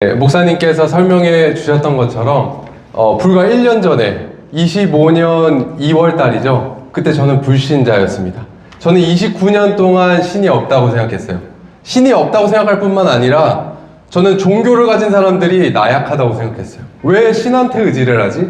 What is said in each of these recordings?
네, 목사님께서 설명해 주셨던 것처럼 불과 1년 전에 25년 2월 달이죠. 그때 저는 불신자였습니다. 저는 29년 동안 신이 없다고 생각했어요. 신이 없다고 생각할 뿐만 아니라 저는 종교를 가진 사람들이 나약하다고 생각했어요. 왜 신한테 의지를 하지?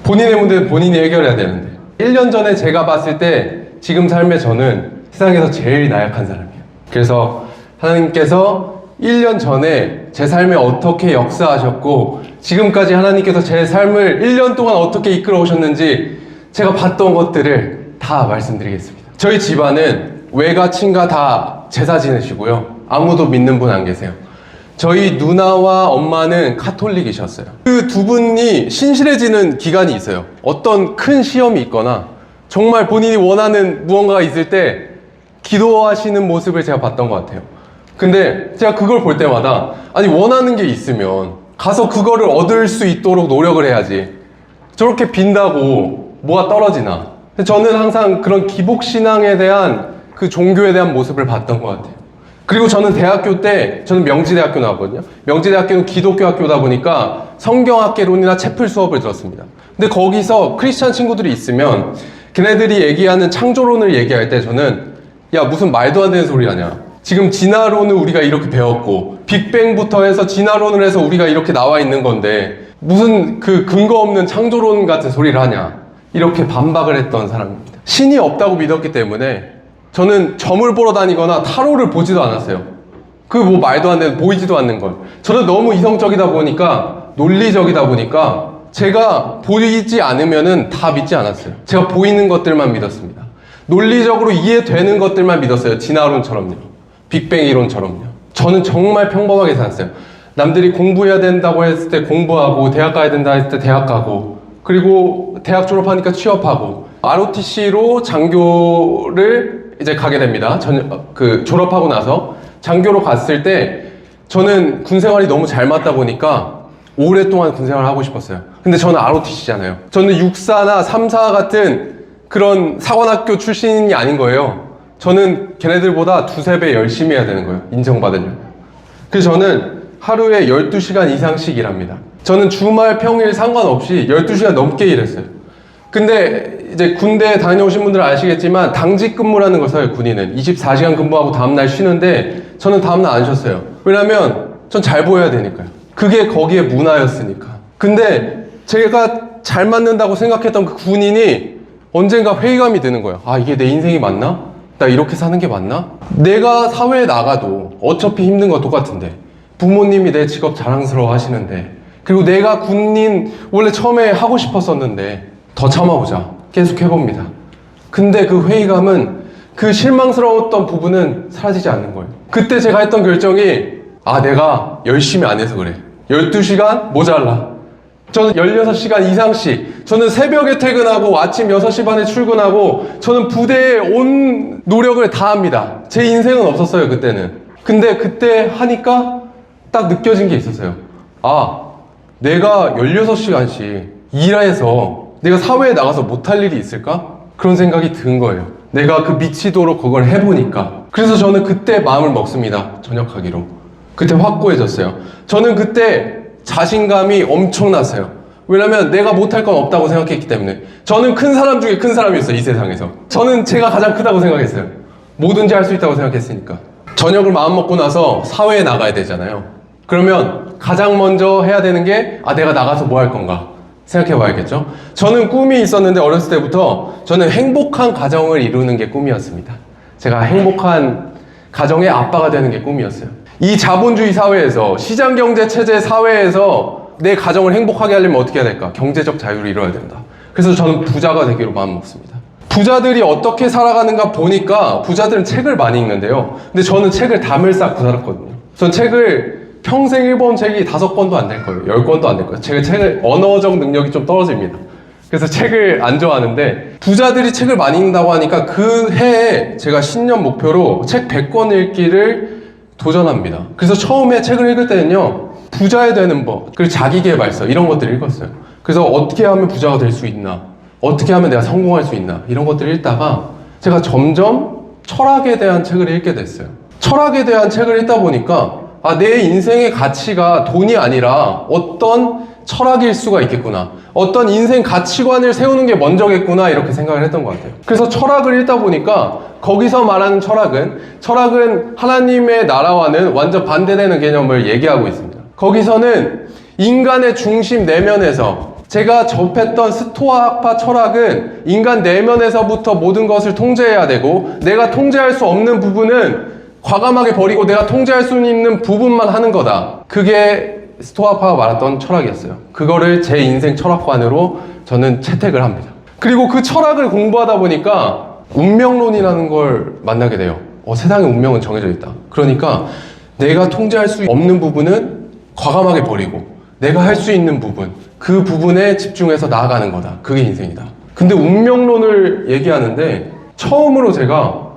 본인의 문제는 본인이 해결해야 되는데 1년 전에 제가 봤을 때 지금 삶의 저는 세상에서 제일 나약한 사람이에요. 그래서 하나님께서 1년 전에 제 삶에 어떻게 역사하셨고 지금까지 하나님께서 제 삶을 1년 동안 어떻게 이끌어 오셨는지 제가 봤던 것들을 다 말씀드리겠습니다. 저희 집안은 외가 친가 다 제사 지내시고요. 아무도 믿는 분 안 계세요. 저희 누나와 엄마는 카톨릭이셨어요. 그 두 분이 신실해지는 기간이 있어요. 어떤 큰 시험이 있거나 정말 본인이 원하는 무언가가 있을 때 기도하시는 모습을 제가 봤던 것 같아요. 근데 제가 그걸 볼 때마다 아니 원하는 게 있으면 가서 그거를 얻을 수 있도록 노력을 해야지 저렇게 빈다고 뭐가 떨어지나. 저는 항상 그런 기복신앙에 대한 그 종교에 대한 모습을 봤던 것 같아요. 그리고 저는 대학교 때 저는 명지대학교 나왔거든요. 명지대학교는 기독교 학교다 보니까 성경학개론이나 채플 수업을 들었습니다. 근데 거기서 크리스찬 친구들이 있으면 걔네들이 얘기하는 창조론을 얘기할 때 저는 야 무슨 말도 안 되는 소리 하냐. 지금 진화론을 우리가 이렇게 배웠고 빅뱅부터 해서 진화론을 해서 우리가 이렇게 나와 있는 건데 무슨 그 근거 없는 창조론 같은 소리를 하냐 이렇게 반박을 했던 사람입니다. 신이 없다고 믿었기 때문에 저는 점을 보러 다니거나 타로를 보지도 않았어요. 그 뭐 말도 안 되는 보이지도 않는 걸. 저는 너무 이성적이다 보니까 논리적이다 보니까 제가 보이지 않으면은 다 믿지 않았어요. 제가 보이는 것들만 믿었습니다. 논리적으로 이해되는 것들만 믿었어요. 진화론처럼요. 빅뱅 이론처럼요. 저는 정말 평범하게 살았어요. 남들이 공부해야 된다고 했을 때 공부하고 대학 가야 된다 했을 때 대학 가고 그리고 대학 졸업하니까 취업하고 ROTC로 장교를 이제 가게 됩니다. 졸업하고 나서 장교로 갔을 때 저는 군 생활이 너무 잘 맞다 보니까 오랫동안 군 생활을 하고 싶었어요. 근데 저는 ROTC잖아요. 저는 육사나 3사 같은 그런 사관학교 출신이 아닌 거예요. 저는 걔네들보다 두세 배 열심히 해야 되는 거예요. 인정받으려면. 그래서 저는 하루에 12시간 이상씩 일합니다. 저는 주말 평일 상관없이 12시간 넘게 일했어요. 근데 이제 군대 다녀오신 분들은 아시겠지만 당직 근무라는 것을 군인은 24시간 근무하고 다음날 쉬는데 저는 다음날 안 쉬었어요. 왜냐면 전 잘 보여야 되니까요. 그게 거기에 문화였으니까. 근데 제가 잘 맞는다고 생각했던 그 군인이 언젠가 회의감이 드는 거예요. 아 이게 내 인생이 맞나? 나 이렇게 사는 게 맞나? 내가 사회에 나가도 어차피 힘든 거 똑같은데 부모님이 내 직업 자랑스러워 하시는데 그리고 내가 군인 원래 처음에 하고 싶었었는데 더 참아보자 계속 해봅니다. 근데 그 회의감은 그 실망스러웠던 부분은 사라지지 않는 거예요. 그때 제가 했던 결정이 아 내가 열심히 안 해서 그래. 12시간 모자라. 저는 16시간 이상씩 저는 새벽에 퇴근하고 아침 6시 반에 출근하고 저는 부대에 온 노력을 다 합니다. 제 인생은 없었어요 그때는. 근데 그때 하니까 딱 느껴진 게 있었어요. 아 내가 16시간씩 일해서 내가 사회에 나가서 못할 일이 있을까? 그런 생각이 든 거예요. 내가 그 미치도록 그걸 해보니까. 그래서 저는 그때 마음을 먹습니다. 전역하기로. 그때 확고해졌어요. 저는 그때 자신감이 엄청났어요. 왜냐면 내가 못할 건 없다고 생각했기 때문에. 저는 큰 사람 중에 큰 사람이었어요. 이 세상에서. 저는 제가 가장 크다고 생각했어요. 뭐든지 할 수 있다고 생각했으니까. 전역을 마음먹고 나서 사회에 나가야 되잖아요. 그러면 가장 먼저 해야 되는 게 아 내가 나가서 뭐 할 건가 생각해 봐야겠죠. 저는 꿈이 있었는데 어렸을 때부터 저는 행복한 가정을 이루는 게 꿈이었습니다. 제가 행복한 가정의 아빠가 되는 게 꿈이었어요. 이 자본주의 사회에서 시장경제 체제 사회에서 내 가정을 행복하게 하려면 어떻게 해야 될까? 경제적 자유를 이뤄야 된다. 그래서 저는 부자가 되기로 마음먹습니다. 부자들이 어떻게 살아가는가 보니까 부자들은 책을 많이 읽는데요. 근데 저는 책을 담을 쌓고 살았거든요. 전 책을 평생 읽어본 책이 5권도 안 될 거예요. 10권도 안 될 거예요. 제가 책을 언어적 능력이 좀 떨어집니다. 그래서 책을 안 좋아하는데 부자들이 책을 많이 읽는다고 하니까 그 해에 제가 신년 목표로 책 100권 읽기를 도전합니다. 그래서 처음에 책을 읽을 때는요 부자에 되는 법 그리고 자기계발서 이런 것들을 읽었어요. 그래서 어떻게 하면 부자가 될 수 있나 어떻게 하면 내가 성공할 수 있나 이런 것들을 읽다가 제가 점점 철학에 대한 책을 읽게 됐어요. 철학에 대한 책을 읽다 보니까 내 인생의 가치가 돈이 아니라 어떤 철학일 수가 있겠구나. 어떤 인생 가치관을 세우는 게 먼저겠구나. 이렇게 생각을 했던 것 같아요. 그래서 철학을 읽다 보니까 거기서 말하는 철학은 하나님의 나라와는 완전 반대되는 개념을 얘기하고 있습니다. 거기서는 인간의 중심 내면에서 제가 접했던 스토아학파 철학은 인간 내면에서부터 모든 것을 통제해야 되고 내가 통제할 수 없는 부분은 과감하게 버리고 내가 통제할 수 있는 부분만 하는 거다. 그게 스토아파가 말했던 철학이었어요. 그거를 제 인생 철학관으로 저는 채택을 합니다. 그리고 그 철학을 공부하다 보니까 운명론이라는 걸 만나게 돼요. 세상의 운명은 정해져 있다. 그러니까 내가 통제할 수 없는 부분은 과감하게 버리고 내가 할 수 있는 부분, 그 부분에 집중해서 나아가는 거다. 그게 인생이다. 근데 운명론을 얘기하는데 처음으로 제가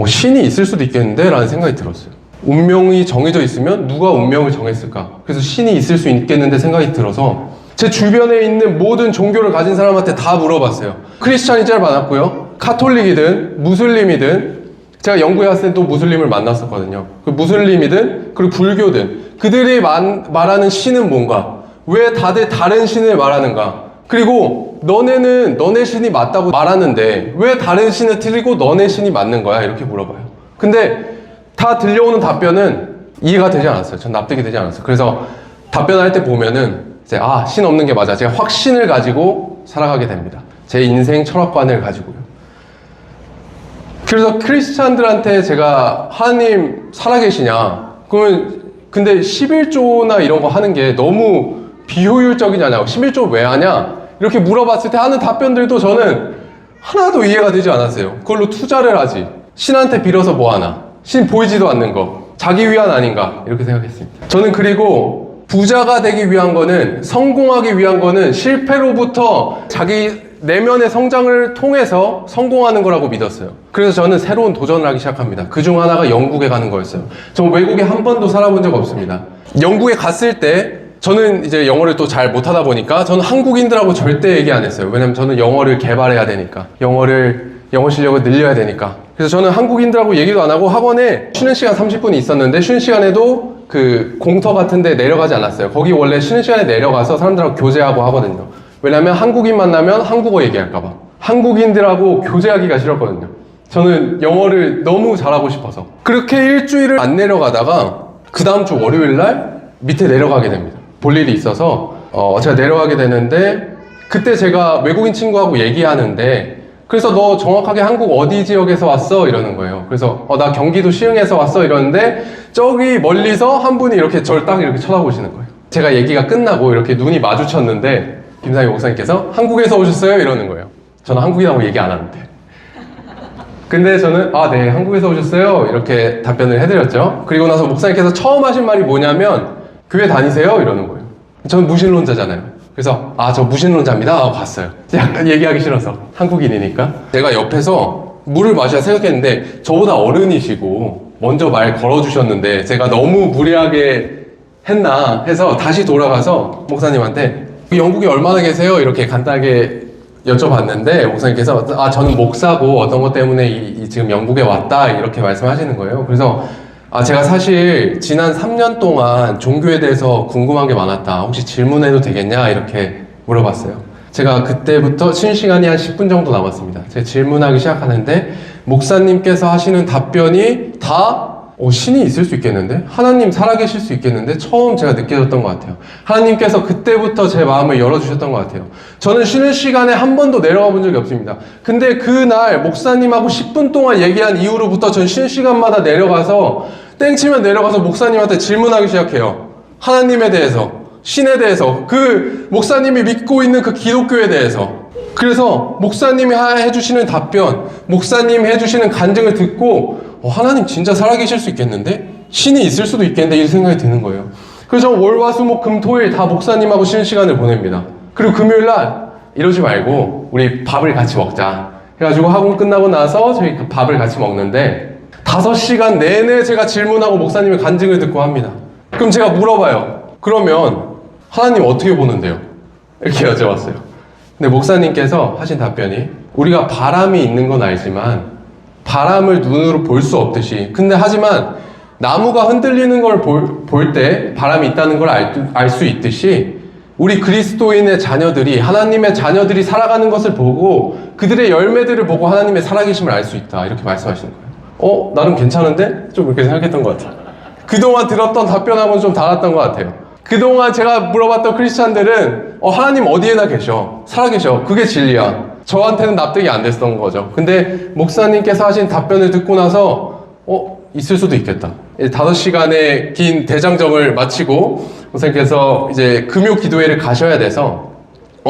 신이 있을 수도 있겠는데 라는 생각이 들었어요. 운명이 정해져 있으면 누가 운명을 정했을까? 그래서 신이 있을 수 있겠는데 생각이 들어서 제 주변에 있는 모든 종교를 가진 사람한테 다 물어봤어요. 크리스찬이 제일 많았고요. 카톨릭이든 무슬림이든, 제가 영국에 갔을 때 또 무슬림을 만났었거든요. 그 무슬림이든 그리고 불교든 그들이 말하는 신은 뭔가? 왜 다들 다른 신을 말하는가? 그리고 너네는 너네 신이 맞다고 말하는데 왜 다른 신을 틀리고 너네 신이 맞는 거야? 이렇게 물어봐요. 근데 다 들려오는 답변은 이해가 되지 않았어요. 전 납득이 되지 않았어요. 그래서 답변할 때 보면은 이제 신 없는 게 맞아. 제가 확신을 가지고 살아가게 됩니다. 제 인생 철학관을 가지고요. 그래서 크리스찬들한테 제가 하나님 살아계시냐? 그러면 근데 11조나 이런 거 하는 게 너무 비효율적이지 않냐고. 11조 왜 하냐? 이렇게 물어봤을 때 하는 답변들도 저는 하나도 이해가 되지 않았어요. 그걸로 투자를 하지. 신한테 빌어서 뭐 하나? 신 보이지도 않는 거. 자기 위안 아닌가? 이렇게 생각했습니다. 저는 그리고 부자가 되기 위한 거는, 성공하기 위한 거는 실패로부터 자기 내면의 성장을 통해서 성공하는 거라고 믿었어요. 그래서 저는 새로운 도전을 하기 시작합니다. 그중 하나가 영국에 가는 거였어요. 전 외국에 한 번도 살아본 적 없습니다. 영국에 갔을 때 저는 이제 영어를 또 잘 못하다 보니까 저는 한국인들하고 절대 얘기 안 했어요. 왜냐면 저는 영어를 개발해야 되니까. 영어 실력을 늘려야 되니까. 그래서 저는 한국인들하고 얘기도 안 하고 학원에 쉬는 시간 30분이 있었는데 쉬는 시간에도 그 공터 같은 데 내려가지 않았어요. 거기 원래 쉬는 시간에 내려가서 사람들하고 교제하고 하거든요. 왜냐면 한국인 만나면 한국어 얘기할까봐. 한국인들하고 교제하기가 싫었거든요. 저는 영어를 너무 잘하고 싶어서. 그렇게 일주일을 안 내려가다가 그 다음 주 월요일 날 밑에 내려가게 됩니다. 볼 일이 있어서 제가 내려가게 되는데 그때 제가 외국인 친구하고 얘기하는데 그래서 너 정확하게 한국 어디 지역에서 왔어? 이러는 거예요. 그래서 나 경기도 시흥에서 왔어? 이러는데 저기 멀리서 한 분이 이렇게 저를 딱 이렇게 쳐다보시는 거예요. 제가 얘기가 끝나고 이렇게 눈이 마주쳤는데 김상희 목사님께서 한국에서 오셨어요? 이러는 거예요. 저는 한국이라고 얘기 안 하는데. 근데 저는 네, 한국에서 오셨어요? 이렇게 답변을 해드렸죠. 그리고 나서 목사님께서 처음 하신 말이 뭐냐면 교회 다니세요? 이러는 거예요. 저는 무신론자잖아요. 그래서 저 무신론자입니다 하고 갔어요. 약간 얘기하기 싫어서. 한국인이니까. 제가 옆에서 물을 마셔야 생각했는데 저보다 어른이시고 먼저 말 걸어주셨는데 제가 너무 무리하게 했나 해서 다시 돌아가서 목사님한테 영국에 얼마나 계세요? 이렇게 간단하게 여쭤봤는데 목사님께서 저는 목사고 어떤 것 때문에 지금 영국에 왔다 이렇게 말씀하시는 거예요. 그래서 제가 사실 지난 3년 동안 종교에 대해서 궁금한 게 많았다. 혹시 질문해도 되겠냐? 이렇게 물어봤어요. 제가 그때부터 쉬는 시간이 한 10분 정도 남았습니다. 제가 질문하기 시작하는데 목사님께서 하시는 답변이 다 신이 있을 수 있겠는데? 하나님 살아계실 수 있겠는데? 처음 제가 느껴졌던 것 같아요. 하나님께서 그때부터 제 마음을 열어주셨던 것 같아요. 저는 쉬는 시간에 한 번도 내려가 본 적이 없습니다. 근데 그날 목사님하고 10분 동안 얘기한 이후로부터 전 쉬는 시간마다 내려가서 땡치면 내려가서 목사님한테 질문하기 시작해요. 하나님에 대해서, 신에 대해서, 그 목사님이 믿고 있는 그 기독교에 대해서. 그래서 목사님이 해주시는 답변, 목사님이 해주시는 간증을 듣고 하나님 진짜 살아계실 수 있겠는데? 신이 있을 수도 있겠는데? 이 생각이 드는 거예요. 그래서 월, 화, 수, 목, 금, 토일 다 목사님하고 쉬는 시간을 보냅니다. 그리고 금요일날 이러지 말고 우리 밥을 같이 먹자 해가지고 학원 끝나고 나서 저희 그 밥을 같이 먹는데 5시간 내내 제가 질문하고 목사님의 간증을 듣고 합니다. 그럼 제가 물어봐요. 그러면 하나님 어떻게 보는데요? 이렇게 여쭤봤어요. 근데 목사님께서 하신 답변이 우리가 바람이 있는 건 알지만 바람을 눈으로 볼 수 없듯이 하지만 나무가 흔들리는 걸 볼 때 바람이 있다는 걸 알 수 있듯이 우리 그리스도인의 자녀들이, 하나님의 자녀들이 살아가는 것을 보고 그들의 열매들을 보고 하나님의 살아계심을 알 수 있다, 이렇게 말씀하시는 거예요. 나름 괜찮은데? 좀 그렇게 생각했던 것 같아요. 그동안 들었던 답변하고는 좀 달랐던 것 같아요. 그동안 제가 물어봤던 크리스찬들은 하나님 어디에나 계셔, 살아계셔, 그게 진리야. 저한테는 납득이 안 됐던 거죠. 근데 목사님께서 하신 답변을 듣고 나서 있을 수도 있겠다. 5시간의 긴 대장정을 마치고 목사님께서 이제 금요 기도회를 가셔야 돼서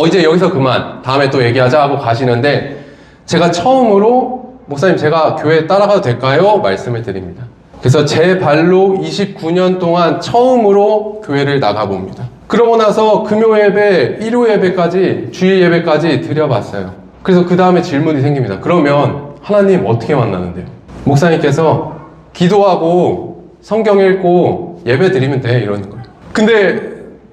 이제 여기서 그만, 다음에 또 얘기하자 하고 가시는데, 제가 처음으로 목사님 제가 교회 따라가도 될까요? 말씀을 드립니다. 그래서 제 발로 29년 동안 처음으로 교회를 나가봅니다. 그러고 나서 금요 예배, 일요 예배까지, 주일 예배까지 드려봤어요. 그래서 그 다음에 질문이 생깁니다. 그러면 하나님 어떻게 만나는데요? 목사님께서 기도하고 성경 읽고 예배 드리면 돼, 이러는 거예요. 근데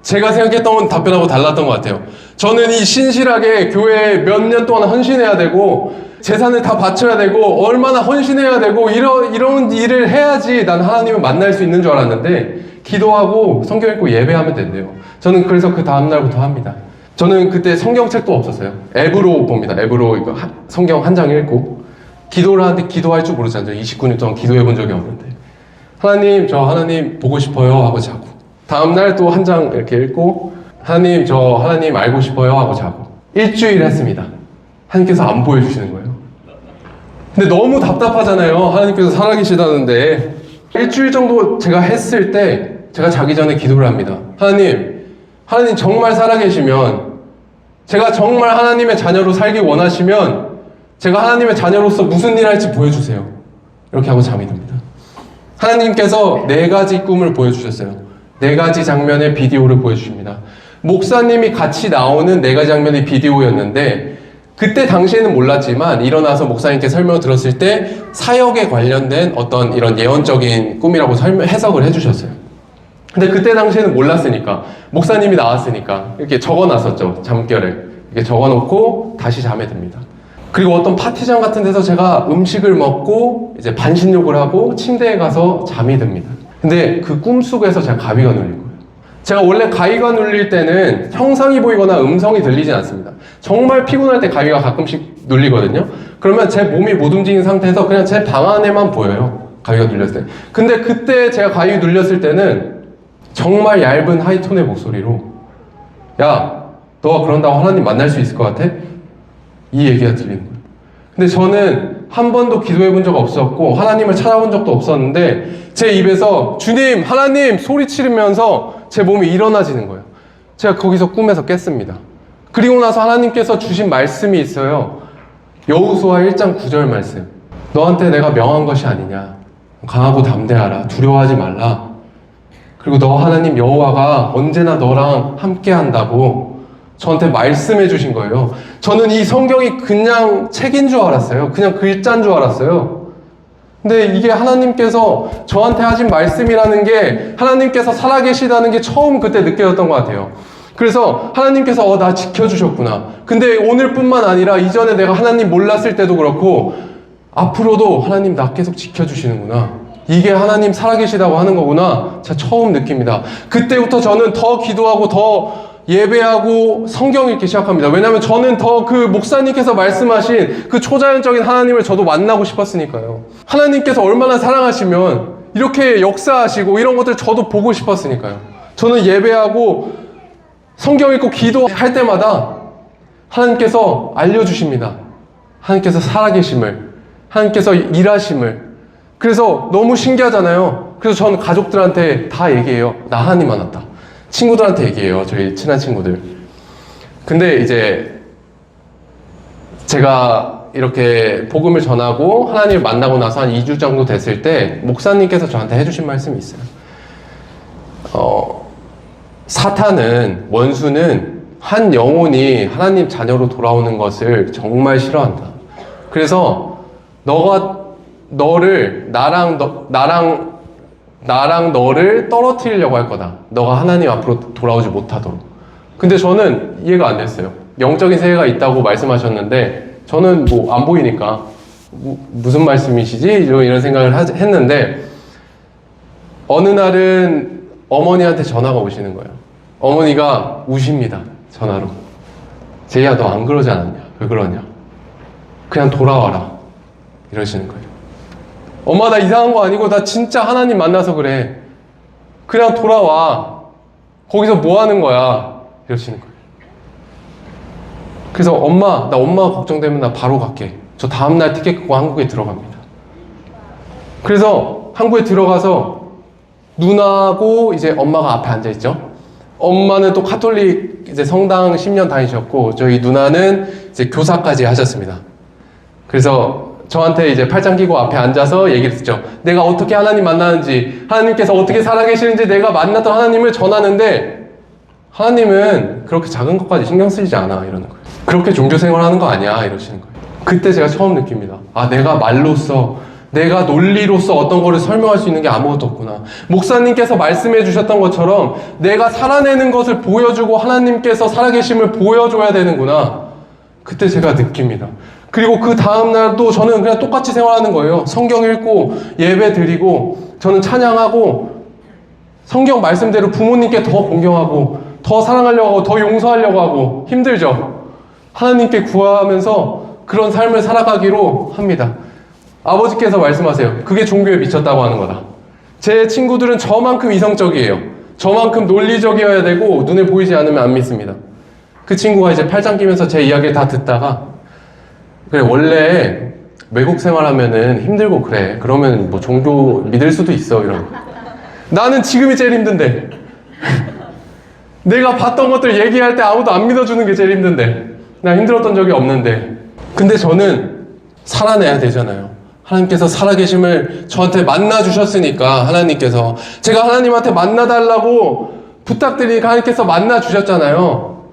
제가 생각했던 답변하고 달랐던 것 같아요. 저는 이 신실하게 교회에 몇 년 동안 헌신해야 되고 재산을 다 바쳐야 되고 얼마나 헌신해야 되고 이런 일을 해야지 난 하나님을 만날 수 있는 줄 알았는데, 기도하고 성경 읽고 예배하면 된대요. 저는 그래서 그 다음날부터 합니다. 저는 그때 성경책도 없었어요. 앱으로 봅니다. 앱으로 이거 성경 한 장 읽고 기도를 하는데, 기도할 줄 모르잖아요. 29년 동안 기도해 본 적이 없는데, 하나님 저 하나님 보고 싶어요 하고 자고, 다음날 또 한 장 이렇게 읽고 하나님 저 하나님 알고 싶어요 하고 자고, 일주일 했습니다. 하나님께서 안 보여주시는 거예요. 근데 너무 답답하잖아요. 하나님께서 살아계시다는데. 일주일 정도 제가 했을 때 제가 자기 전에 기도를 합니다. 하나님 정말 살아계시면, 제가 정말 하나님의 자녀로 살기 원하시면 제가 하나님의 자녀로서 무슨 일 할지 보여주세요. 이렇게 하고 잠이 듭니다. 하나님께서 4가지 꿈을 보여주셨어요. 4가지 장면의 비디오를 보여주십니다. 목사님이 같이 나오는 4가지 장면의 비디오였는데, 그때 당시에는 몰랐지만 일어나서 목사님께 설명을 들었을 때 사역에 관련된 어떤 이런 예언적인 꿈이라고 해석을 해주셨어요. 근데 그때 당시에는 몰랐으니까, 목사님이 나왔으니까 이렇게 적어놨었죠. 잠결에 이렇게 적어놓고 다시 잠에 듭니다. 그리고 어떤 파티장 같은 데서 제가 음식을 먹고 이제 반신욕을 하고 침대에 가서 잠이 듭니다. 근데 그 꿈속에서 제가 가위가 눌린 거예요. 제가 원래 가위가 눌릴 때는 형상이 보이거나 음성이 들리진 않습니다. 정말 피곤할 때 가위가 가끔씩 눌리거든요. 그러면 제 몸이 못 움직인 상태에서 그냥 제 방 안에만 보여요. 가위가 눌렸을 때. 근데 그때 제가 가위 눌렸을 때는 정말 얇은 하이톤의 목소리로, 야, 너가 그런다고 하나님 만날 수 있을 것 같아? 이 얘기가 들리는 거예요. 근데 저는 한 번도 기도해 본 적 없었고 하나님을 찾아본 적도 없었는데, 제 입에서 주님, 하나님 소리 지르면서 제 몸이 일어나지는 거예요. 제가 거기서 꿈에서 깼습니다. 그리고 나서 하나님께서 주신 말씀이 있어요. 여호수아 1장 9절 말씀. 너한테 내가 명한 것이 아니냐. 강하고 담대하라. 두려워하지 말라. 그리고 너 하나님 여호와가 언제나 너랑 함께 한다고 저한테 말씀해 주신 거예요. 저는 이 성경이 그냥 책인 줄 알았어요. 그냥 글자인 줄 알았어요. 근데 이게 하나님께서 저한테 하신 말씀이라는 게, 하나님께서 살아계시다는 게 처음 그때 느껴졌던 것 같아요. 그래서 하나님께서 나 지켜주셨구나. 근데 오늘뿐만 아니라 이전에 내가 하나님 몰랐을 때도 그렇고 앞으로도 하나님 나 계속 지켜주시는구나. 이게 하나님 살아계시다고 하는 거구나. 제가 처음 느낍니다. 그때부터 저는 더 기도하고 더 예배하고 성경 읽기 시작합니다. 왜냐하면 저는 더 그 목사님께서 말씀하신 그 초자연적인 하나님을 저도 만나고 싶었으니까요. 하나님께서 얼마나 사랑하시면 이렇게 역사하시고 이런 것들 저도 보고 싶었으니까요. 저는 예배하고 성경 읽고 기도할 때마다 하나님께서 알려주십니다. 하나님께서 살아계심을, 하나님께서 일하심을. 그래서 너무 신기하잖아요. 그래서 저는 가족들한테 다 얘기해요. 나 하나님 만났다. 친구들한테 얘기해요. 저희 친한 친구들. 근데 이제 제가 이렇게 복음을 전하고 하나님을 만나고 나서 한 2주 정도 됐을 때 목사님께서 저한테 해주신 말씀이 있어요. 사탄은, 원수는 한 영혼이 하나님 자녀로 돌아오는 것을 정말 싫어한다. 그래서 나랑 너를 떨어뜨리려고 할 거다. 너가 하나님 앞으로 돌아오지 못하도록. 근데 저는 이해가 안 됐어요. 영적인 세계가 있다고 말씀하셨는데 저는 뭐 안 보이니까 무슨 말씀이시지? 이런 생각을 했는데, 어느 날은 어머니한테 전화가 오시는 거예요. 어머니가 우십니다. 전화로. 제이야, 너 안 그러지 않았냐? 왜 그러냐? 그냥 돌아와라. 이러시는 거예요. 엄마, 나 이상한 거 아니고 나 진짜 하나님 만나서 그래. 그냥 돌아와. 거기서 뭐 하는 거야? 이러시는 거예요. 그래서 나 엄마 걱정되면 나 바로 갈게. 저 다음날 티켓 끊고 한국에 들어갑니다. 그래서 한국에 들어가서 누나하고 이제 엄마가 앞에 앉아있죠. 엄마는 또 카톨릭 이제 성당 10년 다니셨고, 저희 누나는 이제 교사까지 하셨습니다. 그래서 저한테 이제 팔짱 끼고 앞에 앉아서 얘기를 듣죠. 내가 어떻게 하나님 만나는지, 하나님께서 어떻게 살아계시는지 내가 만났던 하나님을 전하는데, 하나님은 그렇게 작은 것까지 신경 쓰이지 않아. 이러는 거예요. 그렇게 종교생활 하는 거 아니야. 이러시는 거예요. 그때 제가 처음 느낍니다. 아, 내가 말로써, 내가 논리로서 어떤 거를 설명할 수 있는 게 아무것도 없구나. 목사님께서 말씀해 주셨던 것처럼 내가 살아내는 것을 보여주고 하나님께서 살아계심을 보여줘야 되는구나. 그때 제가 느낍니다. 그리고 그 다음날도 저는 그냥 똑같이 생활하는 거예요. 성경 읽고 예배 드리고 저는 찬양하고 성경 말씀대로 부모님께 더 공경하고 더 사랑하려고 하고 더 용서하려고 하고. 힘들죠? 하나님께 구하면서 그런 삶을 살아가기로 합니다. 아버지께서 말씀하세요. 그게 종교에 미쳤다고 하는 거다. 제 친구들은 저만큼 이성적이에요. 저만큼 논리적이어야 되고 눈에 보이지 않으면 안 믿습니다. 그 친구가 이제 팔짱 끼면서 제 이야기를 다 듣다가, 그래, 원래 외국 생활하면은 힘들고 그래. 그러면 뭐 종교 믿을 수도 있어. 이런. 나는 지금이 제일 힘든데. 내가 봤던 것들 얘기할 때 아무도 안 믿어주는 게 제일 힘든데. 나 힘들었던 적이 없는데. 근데 저는 살아내야 되잖아요. 하나님께서 살아계심을 저한테 만나주셨으니까, 하나님께서. 제가 하나님한테 만나달라고 부탁드리니까 하나님께서 만나주셨잖아요.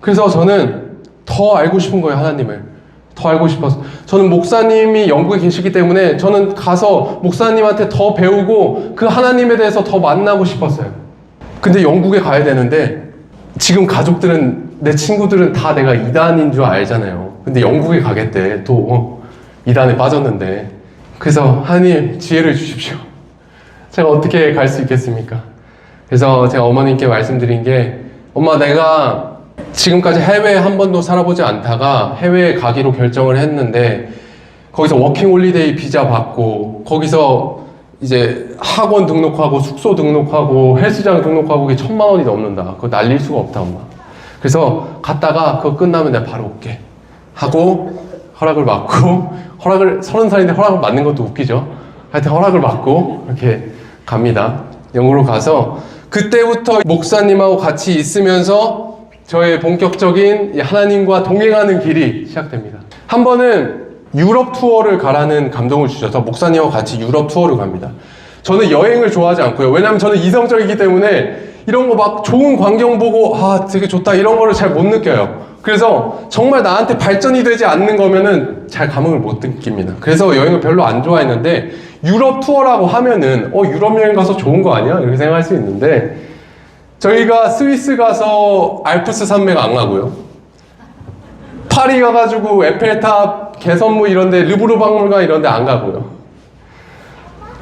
그래서 저는 더 알고 싶은 거예요, 하나님을. 더 알고 싶어서. 저는 목사님이 영국에 계시기 때문에 저는 가서 목사님한테 더 배우고 그 하나님에 대해서 더 만나고 싶었어요. 근데 영국에 가야 되는데, 지금 가족들은, 내 친구들은 다 내가 이단인 줄 알잖아요. 근데 영국에 가겠대. 또 이단에 빠졌는데. 그래서 하나님 지혜를 주십시오. 제가 어떻게 갈 수 있겠습니까? 그래서 제가 어머님께 말씀드린 게, 엄마, 내가 지금까지 해외에 한 번도 살아보지 않다가 해외에 가기로 결정을 했는데, 거기서 워킹홀리데이 비자 받고 거기서 이제 학원 등록하고 숙소 등록하고 헬스장 등록하고 그게 1,000만 원이 넘는다. 그거 날릴 수가 없다, 엄마. 그래서 갔다가 그거 끝나면 내가 바로 올게 하고 허락을 받고, 30살인데 허락을 받는 것도 웃기죠. 하여튼 허락을 받고 이렇게 갑니다. 영국으로 가서 그때부터 목사님하고 같이 있으면서 저의 본격적인 하나님과 동행하는 길이 시작됩니다. 한 번은 유럽 투어를 가라는 감동을 주셔서 목사님하고 같이 유럽 투어를 갑니다. 저는 여행을 좋아하지 않고요. 왜냐면 저는 이성적이기 때문에 이런 거 막 좋은 광경 보고 아 되게 좋다 이런 거를 잘 못 느껴요. 그래서 정말 나한테 발전이 되지 않는 거면은 잘 감흥을 못 느낍니다. 그래서 여행을 별로 안 좋아했는데, 유럽 투어라고 하면은 유럽 여행 가서 좋은 거 아니야? 이렇게 생각할 수 있는데, 저희가 스위스 가서 알프스 산맥 안 가고요, 파리 가가지고 에펠탑, 개선무 이런데, 르브르 박물관 이런데 안 가고요.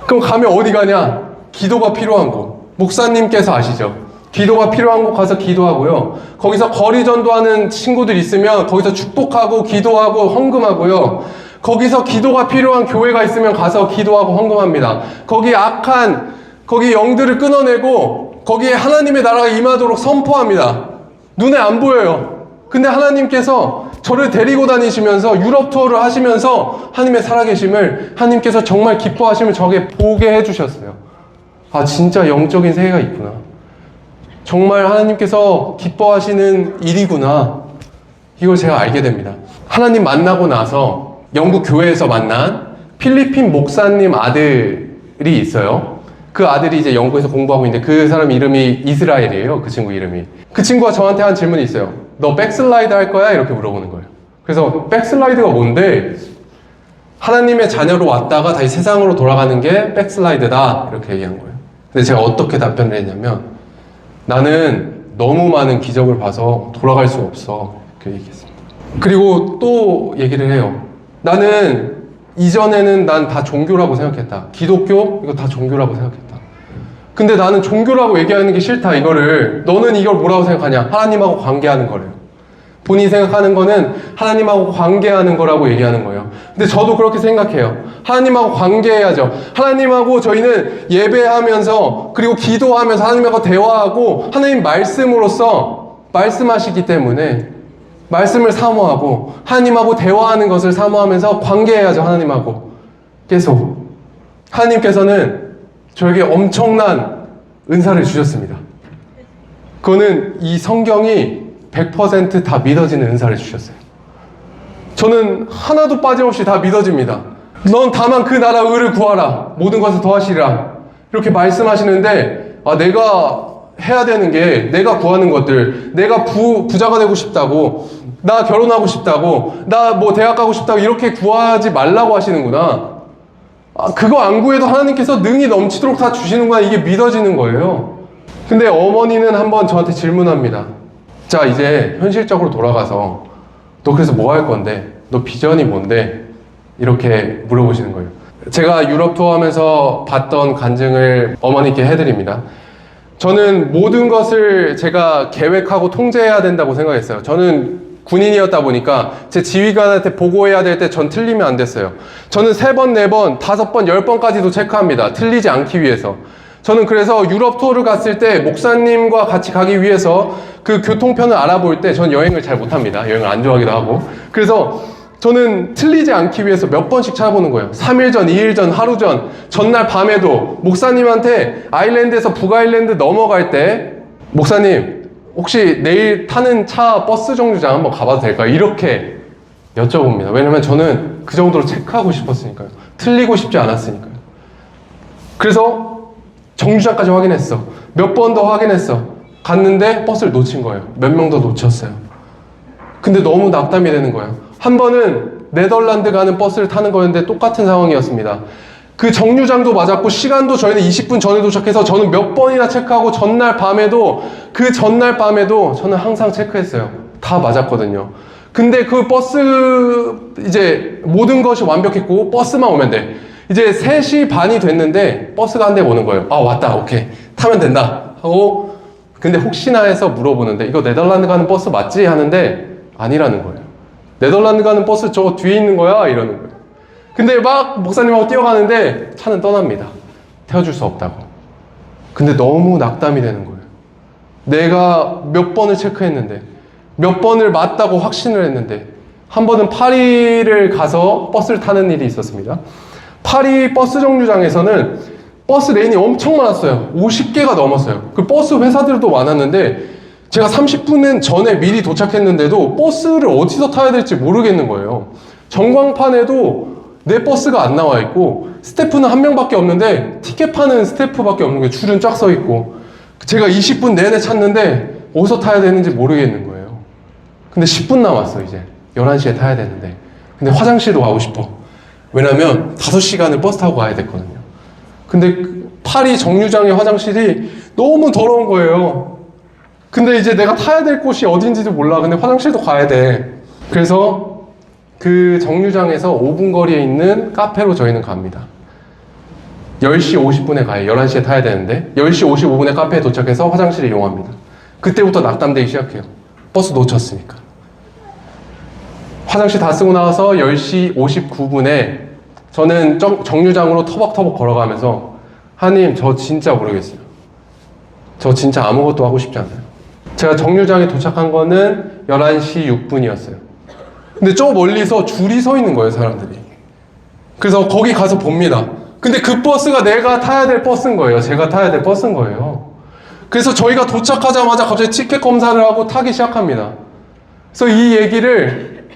그럼 가면 어디 가냐? 기도가 필요한 곳. 목사님께서 아시죠? 기도가 필요한 곳 가서 기도하고요. 거기서 거리 전도하는 친구들 있으면 거기서 축복하고 기도하고 헌금하고요. 거기서 기도가 필요한 교회가 있으면 가서 기도하고 헌금합니다. 거기 영들을 끊어내고 거기에 하나님의 나라가 임하도록 선포합니다. 눈에 안 보여요. 근데 하나님께서 저를 데리고 다니시면서 유럽 투어를 하시면서 하나님의 살아계심을, 하나님께서 정말 기뻐하심을 저에게 보게 해주셨어요. 아, 진짜 영적인 세계가 있구나. 정말 하나님께서 기뻐하시는 일이구나. 이걸 제가 알게 됩니다. 하나님 만나고 나서 영국 교회에서 만난 필리핀 목사님 아들이 있어요. 그 아들이 이제 영국에서 공부하고 있는데 그 사람 이름이 이스라엘이에요. 그 친구 이름이. 그 친구가 저한테 한 질문이 있어요. 너 백슬라이드 할 거야? 이렇게 물어보는 거예요. 그래서 백슬라이드가 뭔데? 하나님의 자녀로 왔다가 다시 세상으로 돌아가는 게 백슬라이드다. 이렇게 얘기한 거예요. 근데 제가 어떻게 답변을 했냐면, 나는 너무 많은 기적을 봐서 돌아갈 수 없어. 이렇게 얘기했습니다. 그리고 또 얘기를 해요. 나는 이전에는 난 다 종교라고 생각했다. 기독교? 이거 다 종교라고 생각했다. 근데 나는 종교라고 얘기하는 게 싫다, 이거를. 너는 이걸 뭐라고 생각하냐? 하나님하고 관계하는 거래요. 본인이 생각하는 거는 하나님하고 관계하는 거라고 얘기하는 거예요. 근데 저도 그렇게 생각해요. 하나님하고 관계해야죠. 하나님하고 저희는 예배하면서, 그리고 기도하면서 하나님하고 대화하고, 하나님 말씀으로서 말씀하시기 때문에 말씀을 사모하고 하나님하고 대화하는 것을 사모하면서 관계해야죠. 하나님하고 계속. 하나님께서는 저에게 엄청난 은사를 주셨습니다. 그거는 이 성경이 100% 다 믿어지는 은사를 주셨어요. 저는 하나도 빠짐없이 다 믿어집니다. 넌 다만 그 나라 의를 구하라, 모든 것을 더하시리라, 이렇게 말씀하시는데, 내가 해야 되는 게, 내가 구하는 것들, 내가 부자가 되고 싶다고, 나 결혼하고 싶다고, 나 뭐 대학 가고 싶다고 이렇게 구하지 말라고 하시는구나. 그거 안 구해도 하나님께서 능히 넘치도록 다 주시는구나. 이게 믿어지는 거예요. 근데 어머니는 한번 저한테 질문합니다. 자, 이제 현실적으로 돌아가서 너 그래서 뭐 할 건데? 너 비전이 뭔데? 이렇게 물어보시는 거예요. 제가 유럽 투어하면서 봤던 간증을 어머니께 해드립니다. 저는 모든 것을 제가 계획하고 통제해야 된다고 생각했어요. 저는 군인이었다 보니까 제 지휘관한테 보고해야 될 때 전 틀리면 안 됐어요. 저는 3번, 4번, 5번, 10번까지도 체크합니다. 틀리지 않기 위해서. 저는 그래서 유럽 투어를 갔을 때 목사님과 같이 가기 위해서 그 교통편을 알아볼 때 전 여행을 잘 못합니다. 여행을 안 좋아하기도 하고. 그래서 저는 틀리지 않기 위해서 몇 번씩 찾아보는 거예요. 3일 전, 2일 전, 하루 전, 전날 밤에도 목사님한테 아일랜드에서 북아일랜드 넘어갈 때, 목사님 혹시 내일 타는 차 버스 정류장 한번 가봐도 될까요? 이렇게 여쭤봅니다. 왜냐면 저는 그 정도로 체크하고 싶었으니까요. 틀리고 싶지 않았으니까요. 그래서 정류장까지 확인했어. 몇 번 더 확인했어. 갔는데 버스를 놓친 거예요. 몇 명 더 놓쳤어요. 근데 너무 낙담이 되는 거예요. 한 번은 네덜란드 가는 버스를 타는 거였는데 똑같은 상황이었습니다. 그 정류장도 맞았고 시간도 저희는 20분 전에 도착해서 저는 몇 번이나 체크하고 전날 밤에도, 그 전날 밤에도 저는 항상 체크했어요. 다 맞았거든요. 근데 그 버스 이제 모든 것이 완벽했고 버스만 오면 돼. 이제 3시 반이 됐는데 버스가 한 대 오는 거예요. 왔다, 오케이, 타면 된다 하고, 근데 혹시나 해서 물어보는데 이거 네덜란드 가는 버스 맞지? 하는데 아니라는 거예요. 네덜란드 가는 버스 저 뒤에 있는 거야 이러는 거예요. 근데 막 목사님하고 뛰어가는데 차는 떠납니다. 태워줄 수 없다고. 근데 너무 낙담이 되는 거예요. 내가 몇 번을 체크했는데, 몇 번을 맞다고 확신을 했는데, 한 번은 파리를 가서 버스를 타는 일이 있었습니다. 파리 버스 정류장에서는 버스 레인이 엄청 많았어요. 50개가 넘었어요. 그 버스 회사들도 많았는데 제가 30분 전에 미리 도착했는데도 버스를 어디서 타야 될지 모르겠는 거예요. 전광판에도 내 버스가 안 나와 있고 스태프는 한 명밖에 없는데 티켓 파는 스태프밖에 없는 거예요. 줄은 쫙 서 있고. 제가 20분 내내 찾는데 어디서 타야 되는지 모르겠는 거예요. 근데 10분 남았어. 이제 11시에 타야 되는데. 근데 화장실도 가고 싶어. 왜냐면 5시간을 버스 타고 가야 됐거든요. 근데 파리 정류장의 화장실이 너무 더러운 거예요. 근데 이제 내가 타야 될 곳이 어딘지도 몰라. 근데 화장실도 가야 돼. 그래서 그 정류장에서 5분 거리에 있는 카페로 저희는 갑니다. 10시 50분에 가요. 11시에 타야 되는데 10시 55분에 카페에 도착해서 화장실을 이용합니다. 그때부터 낙담되기 시작해요. 버스 놓쳤으니까. 화장실 다 쓰고 나와서 10시 59분에 저는 정류장으로 터벅터벅 걸어가면서, 하나님, 저 진짜 모르겠어요. 저 진짜 아무것도 하고 싶지 않아요. 제가 정류장에 도착한 거는 11시 6분이었어요. 근데 저 멀리서 줄이 서 있는 거예요, 사람들이. 그래서 거기 가서 봅니다. 근데 그 버스가 내가 타야 될 버스인 거예요. 제가 타야 될 버스인 거예요. 그래서 저희가 도착하자마자 갑자기 티켓 검사를 하고 타기 시작합니다. 그래서 이 얘기를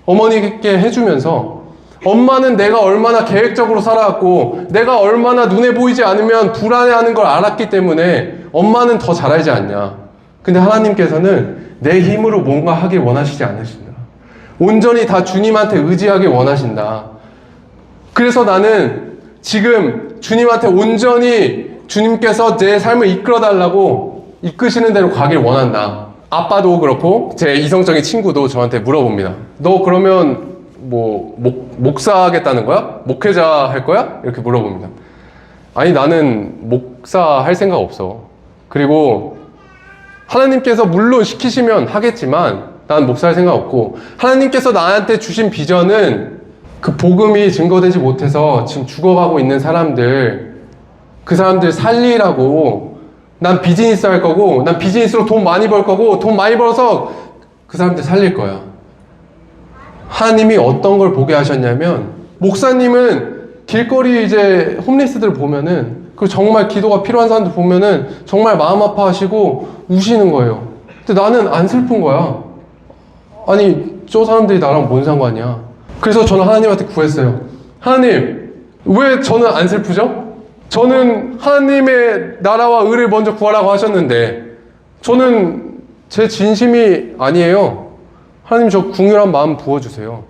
어머니께 해주면서, 엄마는 내가 얼마나 계획적으로 살아왔고 내가 얼마나 눈에 보이지 않으면 불안해하는 걸 알았기 때문에 엄마는 더 잘 알지 않냐. 근데 하나님께서는 내 힘으로 뭔가 하길 원하시지 않으신다. 온전히 다 주님한테 의지하길 원하신다. 그래서 나는 지금 주님한테 온전히 주님께서 내 삶을 이끌어달라고 이끄시는 대로 가길 원한다. 아빠도 그렇고 제 이성적인 친구도 저한테 물어봅니다. 너 그러면 뭐 목사 하겠다는 거야? 목회자 할 거야? 이렇게 물어봅니다. 아니, 나는 목사 할 생각 없어. 그리고 하나님께서 물론 시키시면 하겠지만 난 목사 할 생각 없고, 하나님께서 나한테 주신 비전은 그 복음이 증거되지 못해서 지금 죽어가고 있는 사람들, 그 사람들 살리라고. 난 비즈니스 할 거고, 난 비즈니스로 돈 많이 벌 거고, 돈 많이 벌어서 그 사람들 살릴 거야. 하나님이 어떤 걸 보게 하셨냐면, 목사님은 길거리 이제 홈리스들 보면은, 그 정말 기도가 필요한 사람들 보면은 정말 마음 아파하시고 우시는 거예요. 근데 나는 안 슬픈 거야. 아니, 저 사람들이 나랑 뭔 상관이야. 그래서 저는 하나님한테 구했어요. 하나님, 왜 저는 안 슬프죠? 저는 하나님의 나라와 의를 먼저 구하라고 하셨는데 저는 제 진심이 아니에요. 하나님, 저 궁휼한 마음 부어주세요.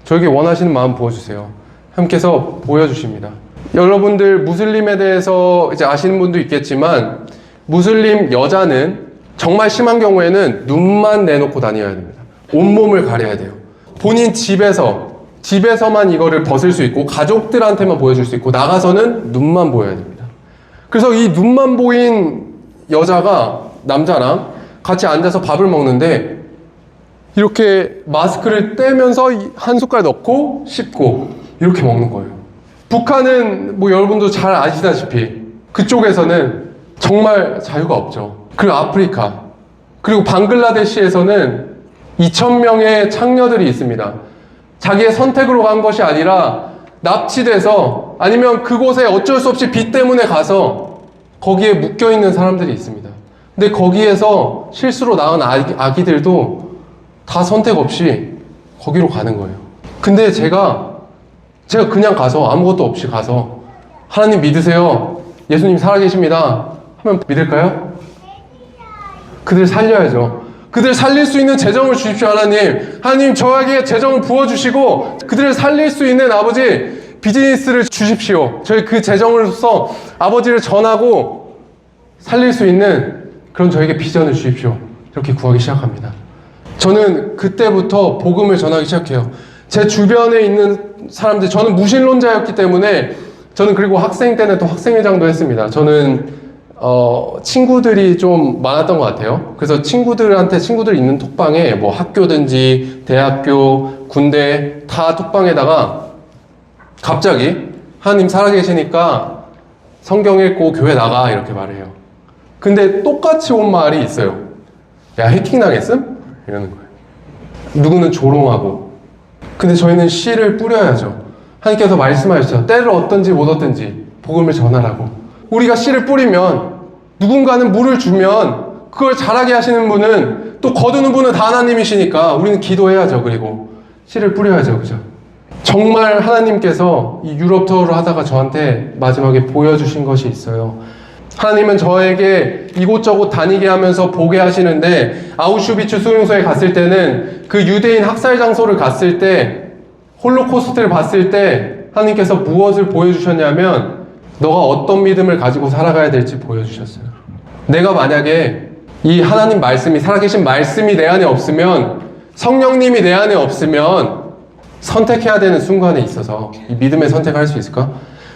저에게 원하시는 마음 부어주세요. 하나님께서 보여주십니다. 여러분들 무슬림에 대해서 이제 아시는 분도 있겠지만, 무슬림 여자는 정말 심한 경우에는 눈만 내놓고 다녀야 됩니다. 온몸을 가려야 돼요. 본인 집에서만 이거를 벗을 수 있고, 가족들한테만 보여줄 수 있고, 나가서는 눈만 보여야 됩니다. 그래서 이 눈만 보인 여자가 남자랑 같이 앉아서 밥을 먹는데 이렇게 마스크를 떼면서 한 숟갈 넣고 씹고 이렇게 먹는 거예요. 북한은 뭐 여러분도 잘 아시다시피 그쪽에서는 정말 자유가 없죠. 그리고 아프리카, 그리고 방글라데시에서는 2,000명의 창녀들이 있습니다. 자기의 선택으로 간 것이 아니라 납치돼서, 아니면 그곳에 어쩔 수 없이 빚 때문에 가서 거기에 묶여있는 사람들이 있습니다. 근데 거기에서 실수로 낳은 아기들도 다 선택 없이 거기로 가는 거예요. 근데 제가 그냥 가서, 아무것도 없이 가서 하나님 믿으세요, 예수님 살아계십니다 하면 믿을까요? 그들 살려야죠. 그들 살릴 수 있는 재정을 주십시오. 하나님 저에게 재정을 부어주시고 그들을 살릴 수 있는 아버지 비즈니스를 주십시오. 저희 그 재정을 써 아버지를 전하고 살릴 수 있는 그런 저에게 비전을 주십시오. 이렇게 구하기 시작합니다. 저는 그때부터 복음을 전하기 시작해요. 제 주변에 있는 사람들, 저는 무신론자였기 때문에, 저는 그리고 학생 때는 또 학생회장도 했습니다. 저는 친구들이 좀 많았던 것 같아요. 그래서 친구들 있는 톡방에 뭐 학교든지 대학교, 군대 다 톡방에다가 갑자기 하나님 살아계시니까 성경 읽고 교회 나가 이렇게 말해요. 근데 똑같이 온 말이 있어요. 야, 해킹 당했음? 이러는 거예요. 누구는 조롱하고. 근데 저희는 씨를 뿌려야죠. 하나님께서 말씀하셨죠. 때를 얻든지 못 얻든지 복음을 전하라고. 우리가 씨를 뿌리면, 누군가는 물을 주면 그걸 자라게 하시는 분은, 또 거두는 분은 다 하나님이시니까 우리는 기도해야죠. 그리고 씨를 뿌려야죠. 그죠? 정말 하나님께서 이 유럽 투어를 하다가 저한테 마지막에 보여주신 것이 있어요. 하나님은 저에게 이곳저곳 다니게 하면서 보게 하시는데, 아우슈비츠 수용소에 갔을 때는, 그 유대인 학살 장소를 갔을 때, 홀로코스트를 봤을 때 하나님께서 무엇을 보여주셨냐면, 너가 어떤 믿음을 가지고 살아가야 될지 보여주셨어요. 내가 만약에 이 하나님 말씀이, 살아계신 말씀이 내 안에 없으면, 성령님이 내 안에 없으면 선택해야 되는 순간에 있어서 이 믿음의 선택을 할 수 있을까?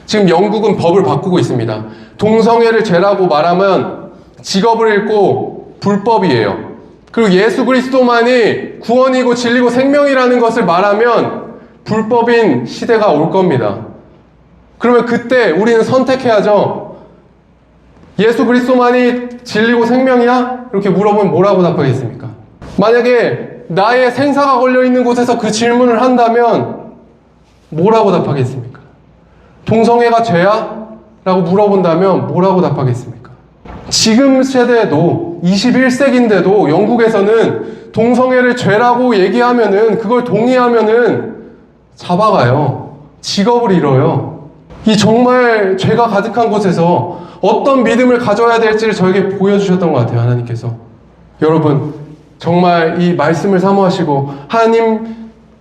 지금 영국은 법을 바꾸고 있습니다. 동성애를 죄라고 말하면 직업을 잃고 불법이에요. 그리고 예수 그리스도만이 구원이고 진리고 생명이라는 것을 말하면 불법인 시대가 올 겁니다. 그러면 그때 우리는 선택해야죠. 예수 그리스도만이 진리고 생명이야? 이렇게 물어보면 뭐라고 답하겠습니까? 만약에 나의 생사가 걸려있는 곳에서 그 질문을 한다면 뭐라고 답하겠습니까? 동성애가 죄야? 라고 물어본다면 뭐라고 답하겠습니까? 지금 세대에도 21세기인데도 영국에서는 동성애를 죄라고 얘기하면은, 그걸 동의하면은 잡아가요. 직업을 잃어요. 이 정말 죄가 가득한 곳에서 어떤 믿음을 가져야 될지를 저에게 보여주셨던 것 같아요. 하나님께서. 여러분, 정말 이 말씀을 사모하시고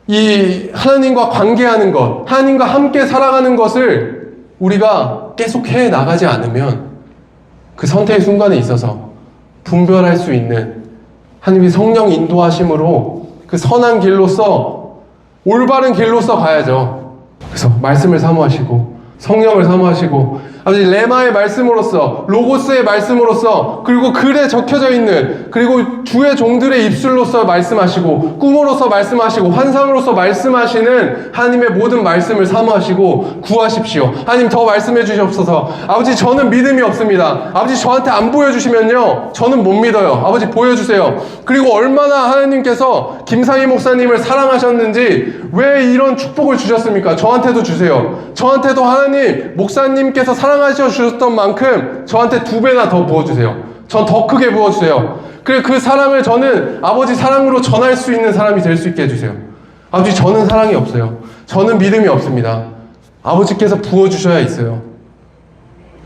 하나님과 관계하는 것, 하나님과 함께 살아가는 것을 우리가 계속 해 나가지 않으면 그 선택의 순간에 있어서 분별할 수 있는 하나님의 성령 인도하심으로 그 선한 길로서, 올바른 길로서 가야죠. 그래서 말씀을 사모하시고 성령을 사모하시고 아버지 레마의 말씀으로써, 로고스의 말씀으로써, 그리고 글에 적혀져 있는, 그리고 주의 종들의 입술로서 말씀하시고, 꿈으로서 말씀하시고, 환상으로서 말씀하시는 하나님의 모든 말씀을 사모하시고 구하십시오. 하나님 더 말씀해 주시옵소서. 아버지 저는 믿음이 없습니다. 아버지 저한테 안 보여주시면요 저는 못 믿어요. 아버지 보여주세요. 그리고 얼마나 하나님께서 김상희 목사님을 사랑하셨는지 왜 이런 축복을 주셨습니까? 저한테도 주세요. 저한테도 하나님 목사님께서 사랑하셔 주셨던 만큼 저한테 2배나 더 부어주세요. 전 더 크게 부어주세요. 그래 그 사랑을 저는 아버지 사랑으로 전할 수 있는 사람이 될 수 있게 해주세요. 아버지 저는 사랑이 없어요. 저는 믿음이 없습니다. 아버지께서 부어주셔야 있어요.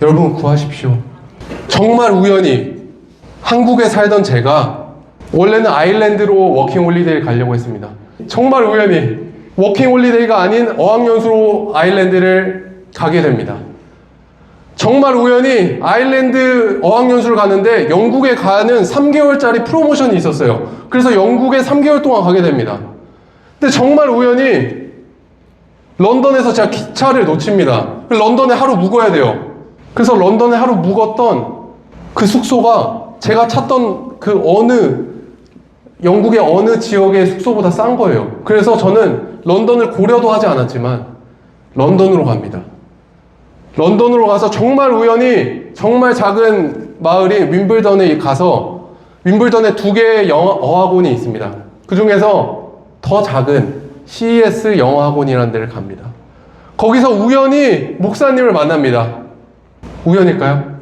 여러분 구하십시오. 정말 우연히 한국에 살던 제가 원래는 아일랜드로 워킹홀리데이를 가려고 했습니다. 정말 우연히 워킹홀리데이가 아닌 어학연수로 아일랜드를 가게 됩니다. 정말 우연히 아일랜드 어학연수를 가는데 영국에 가는 3개월짜리 프로모션이 있었어요. 그래서 영국에 3개월 동안 가게 됩니다. 근데 정말 우연히 런던에서 제가 기차를 놓칩니다. 런던에 하루 묵어야 돼요. 그래서 런던에 하루 묵었던 그 숙소가 제가 찾던 그 영국의 어느 지역의 숙소보다 싼 거예요. 그래서 저는 런던을 고려도 하지 않았지만 런던으로 갑니다. 런던으로 가서 정말 우연히 정말 작은 마을인 윈블던에 가서 윈블던에 2개의 어학원이 있습니다. 그 중에서 더 작은 CES 영어학원이라는 데를 갑니다. 거기서 우연히 목사님을 만납니다. 우연일까요?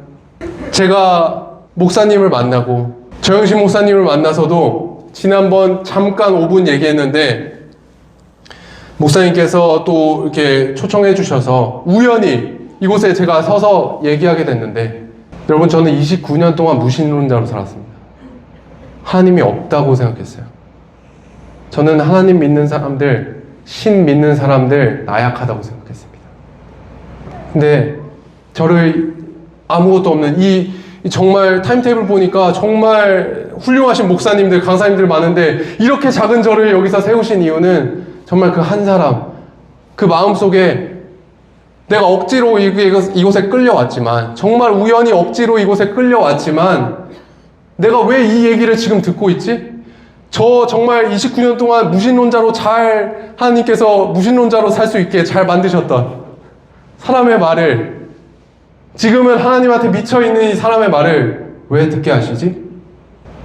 제가 목사님을 만나고 조영신 목사님을 만나서도 지난번 잠깐 5분 얘기했는데 목사님께서 또 이렇게 초청해 주셔서 우연히 이곳에 제가 서서 얘기하게 됐는데 여러분 저는 29년 동안 무신론자로 살았습니다. 하나님이 없다고 생각했어요. 저는 하나님 믿는 사람들, 신 믿는 사람들 나약하다고 생각했습니다. 근데 저를 아무것도 없는 이 정말 타임테이블 보니까 정말 훌륭하신 목사님들, 강사님들 많은데 이렇게 작은 저를 여기서 세우신 이유는 정말 그 한 사람, 그 마음속에 내가 억지로 이곳에 끌려왔지만 정말 우연히 억지로 이곳에 끌려왔지만 내가 왜 이 얘기를 지금 듣고 있지? 저 정말 29년 동안 무신론자로 하나님께서 무신론자로 살 수 있게 잘 만드셨던 사람의 말을 지금은 하나님한테 미쳐있는 이 사람의 말을 왜 듣게 하시지?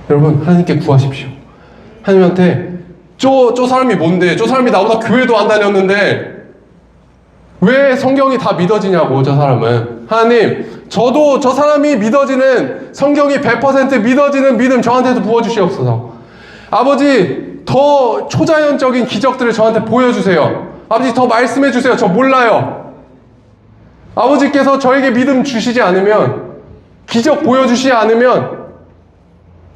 여러분 하나님께 구하십시오. 하나님한테 저 사람이 뭔데? 저 사람이 나보다 교회도 안 다녔는데 왜 성경이 다 믿어지냐고. 저 사람은 하나님 저도 저 사람이 믿어지는 성경이 100% 믿어지는 믿음 저한테도 부어주시옵소서. 아버지 더 초자연적인 기적들을 저한테 보여주세요. 아버지 더 말씀해주세요. 저 몰라요. 아버지께서 저에게 믿음 주시지 않으면, 기적 보여주시지 않으면,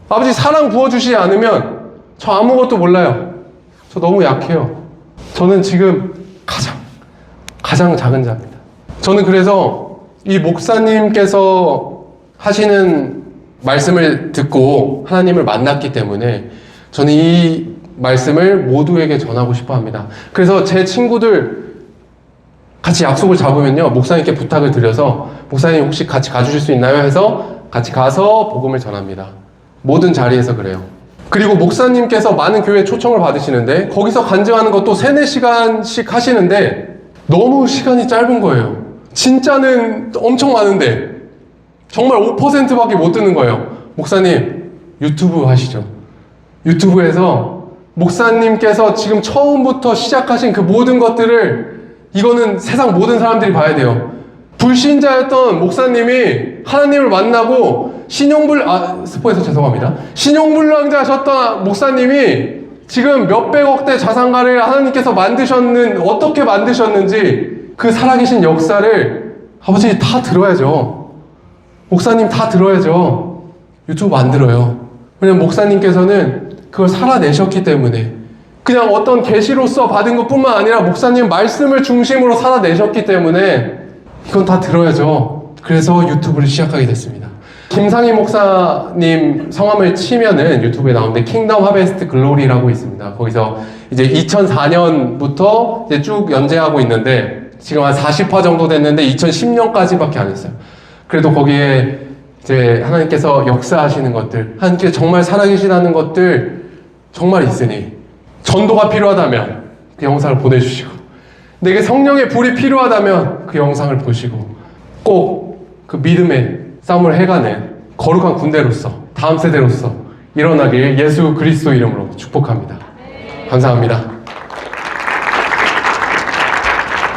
아버지 사랑 부어주시지 않으면 저 아무것도 몰라요. 저 너무 약해요. 저는 지금 가장 작은 자입니다. 저는 그래서 이 목사님께서 하시는 말씀을 듣고 하나님을 만났기 때문에 저는 이 말씀을 모두에게 전하고 싶어 합니다. 그래서 제 친구들 같이 약속을 잡으면요, 목사님께 부탁을 드려서 목사님 혹시 같이 가주실 수 있나요? 해서 같이 가서 복음을 전합니다. 모든 자리에서 그래요. 그리고 목사님께서 많은 교회 초청을 받으시는데 거기서 간증하는 것도 3-4시간씩 하시는데 너무 시간이 짧은 거예요. 진짜는 엄청 많은데 정말 5%밖에 못 듣는 거예요. 목사님 유튜브 하시죠. 유튜브에서 목사님께서 지금 처음부터 시작하신 그 모든 것들을 이거는 세상 모든 사람들이 봐야 돼요. 불신자였던 목사님이 하나님을 만나고 스포해서 죄송합니다. 신용불량자 하셨던 목사님이 지금 몇백억대 자산가를 하나님께서 어떻게 만드셨는지 그 살아계신 역사를 아버지 다 들어야죠. 목사님 다 들어야죠. 유튜브 안 들어요. 왜냐면 목사님께서는 그걸 살아내셨기 때문에, 그냥 어떤 계시로서 받은 것뿐만 아니라 목사님 말씀을 중심으로 살아내셨기 때문에 이건 다 들어야죠. 그래서 유튜브를 시작하게 됐습니다. 김상희 목사님 성함을 치면은 유튜브에 나오는데 킹덤 하베스트 글로리라고 있습니다. 거기서 이제 2004년부터 이제 쭉 연재하고 있는데 지금 한 40화 정도 됐는데 2010년까지밖에 안 했어요. 그래도 거기에 이제 하나님께서 역사하시는 것들, 하나님께서 정말 살아계시다는 것들 정말 있으니 전도가 필요하다면 그 영상을 보내주시고, 내게 성령의 불이 필요하다면 그 영상을 보시고, 꼭 그 믿음의 싸움을 해가는 거룩한 군대로서, 다음 세대로서 일어나길 예수 그리스도 이름으로 축복합니다. 감사합니다.